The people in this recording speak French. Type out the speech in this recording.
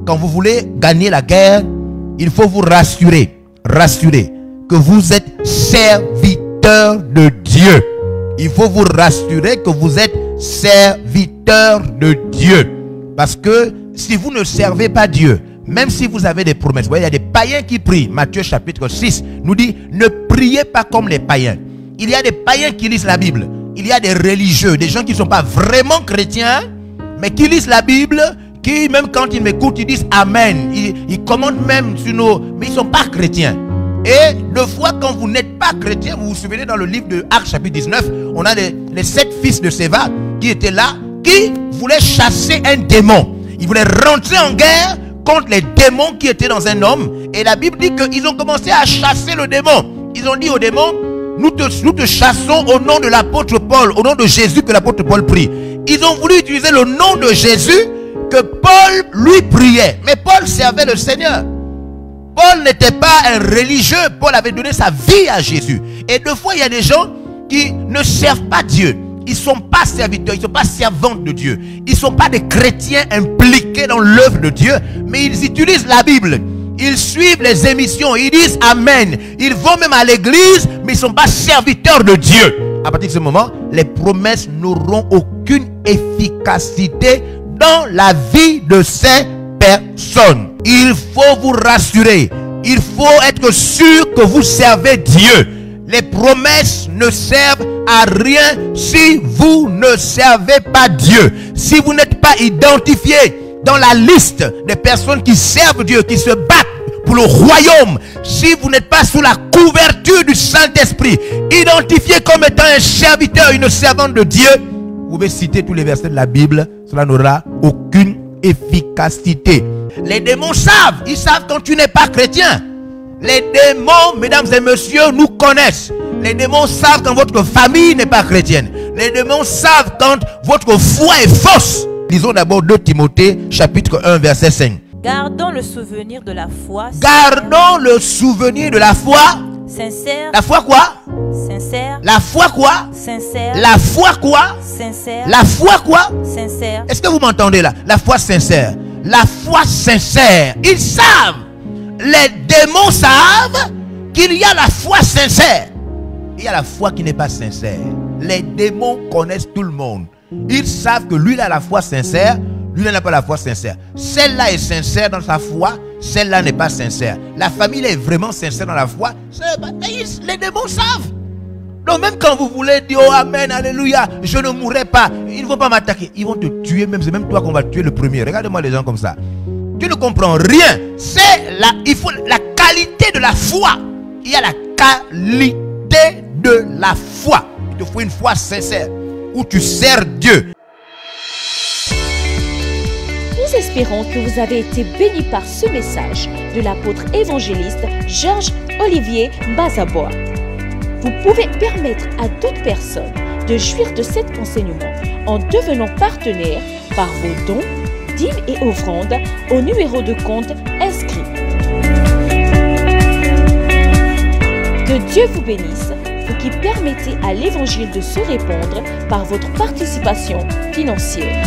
quand vous voulez gagner la guerre, il faut vous rassurer que vous êtes serviteur de Dieu. Il faut vous rassurer que vous êtes serviteur de Dieu. Parce que si vous ne servez pas Dieu, même si vous avez des promesses, vous voyez, il y a des païens qui prient. Matthieu chapitre 6 nous dit, ne priez pas comme les païens. Il y a des païens qui lisent la Bible. Il y a des religieux, des gens qui ne sont pas vraiment chrétiens, mais qui lisent la Bible, qui même quand ils m'écoutent, ils disent Amen. Ils commentent même sur nos... Mais ils ne sont pas chrétiens. Et deux fois, quand vous n'êtes pas chrétien, vous vous souvenez dans le livre de Actes chapitre 19, on a les 7 fils de Séva qui étaient là, qui voulaient chasser un démon. Ils voulaient rentrer en guerre contre les démons qui étaient dans un homme. Et la Bible dit qu'ils ont commencé à chasser le démon. Ils ont dit au démon, nous te chassons au nom de l'apôtre Paul, au nom de Jésus que l'apôtre Paul prie. Ils ont voulu utiliser le nom de Jésus que Paul lui priait. Mais Paul servait le Seigneur. Paul n'était pas un religieux. Paul avait donné sa vie à Jésus. Et deux fois, il y a des gens qui ne servent pas Dieu. Ils ne sont pas serviteurs, ils ne sont pas servantes de Dieu. Ils ne sont pas des chrétiens impliqués dans l'œuvre de Dieu. Mais ils utilisent la Bible. Ils suivent les émissions. Ils disent Amen. Ils vont même à l'église, mais ils ne sont pas serviteurs de Dieu. À partir de ce moment, les promesses n'auront aucune efficacité dans la vie de ces personnes. Il faut vous rassurer. Il faut être sûr que vous servez Dieu. Les promesses ne servent à rien si vous ne servez pas Dieu. Si vous n'êtes pas identifié dans la liste des personnes qui servent Dieu, qui se battent pour le royaume, si vous n'êtes pas sous la couverture du Saint-Esprit, identifié comme étant un serviteur, une servante de Dieu, vous pouvez citer tous les versets de la Bible, cela n'aura aucune efficacité. Les démons savent, ils savent quand tu n'es pas chrétien. Les démons, mesdames et messieurs, nous connaissent. Les démons savent quand votre famille n'est pas chrétienne. Les démons savent quand votre foi est fausse. Lisons d'abord 2 Timothée chapitre 1 verset 5. Gardons le souvenir de la foi. Gardons le souvenir de la foi. Sincère. La foi quoi? Sincère. La foi quoi? Sincère. La foi quoi? Sincère. La foi quoi? Sincère. Est-ce que vous m'entendez là? La foi sincère. La foi sincère. Ils savent. Les démons savent qu'il y a la foi sincère. Il y a la foi qui n'est pas sincère. Les démons connaissent tout le monde. Ils savent que lui il a la foi sincère, lui il n'a pas la foi sincère. Celle-là est sincère dans sa foi, celle-là n'est pas sincère. La famille est vraiment sincère dans la foi. Les démons savent. Donc même quand vous voulez dire oh amen, alléluia, je ne mourrai pas, ils ne vont pas m'attaquer. Ils vont te tuer même, c'est même toi qu'on va tuer le premier. Regardez-moi les gens comme ça. Tu ne comprends rien. Il faut la qualité de la foi. Il y a la qualité de la foi. Il te faut une foi sincère où tu sers Dieu. Nous espérons que vous avez été bénis par ce message de l'apôtre évangéliste Georges Olivier Bazaboa. Vous pouvez permettre à toute personne de jouir de cet enseignement en devenant partenaire par vos dons, dîmes et offrandes au numéro de compte inscrit. Que Dieu vous bénisse, vous qui permettez à l'évangile de se répandre par votre participation financière.